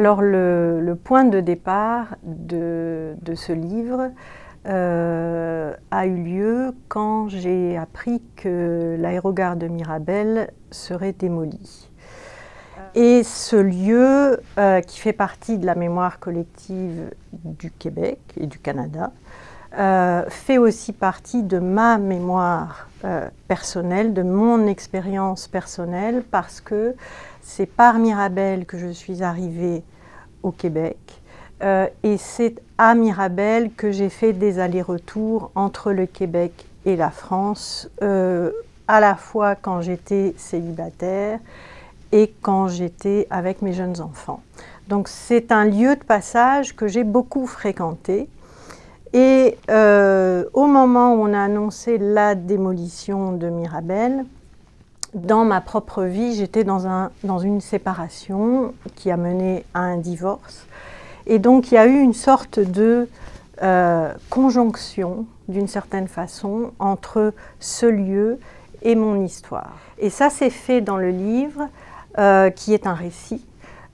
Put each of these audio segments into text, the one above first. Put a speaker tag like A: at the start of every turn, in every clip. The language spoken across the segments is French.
A: Alors le point de départ de ce livre a eu lieu quand j'ai appris que l'aérogare de Mirabel serait démoli. Et ce lieu, qui fait partie de la mémoire collective du Québec et du Canada, fait aussi partie de ma mémoire personnelle, de mon expérience personnelle, parce que c'est par Mirabel que je suis arrivée au Québec et c'est à Mirabel que j'ai fait des allers-retours entre le Québec et la France, à la fois quand j'étais célibataire et quand j'étais avec mes jeunes enfants. Donc c'est un lieu de passage que j'ai beaucoup fréquenté. Et au moment où on a annoncé la démolition de Mirabel, dans ma propre vie, j'étais dans une séparation qui a mené à un divorce. Et donc il y a eu une sorte de conjonction, d'une certaine façon, entre ce lieu et mon histoire. Et ça s'est fait dans le livre, qui est un récit.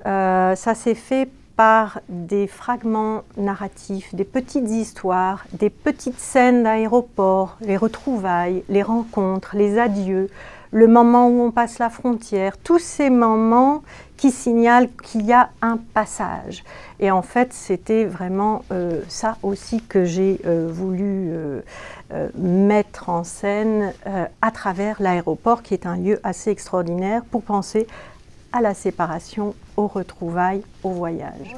A: Ça s'est fait par des fragments narratifs, des petites histoires, des petites scènes d'aéroport, les retrouvailles, les rencontres, les adieux, le moment où on passe la frontière, tous ces moments qui signalent qu'il y a un passage. Et en fait, c'était vraiment ça aussi que j'ai voulu mettre en scène à travers l'aéroport, qui est un lieu assez extraordinaire pour penser à la séparation, aux retrouvailles, au voyage.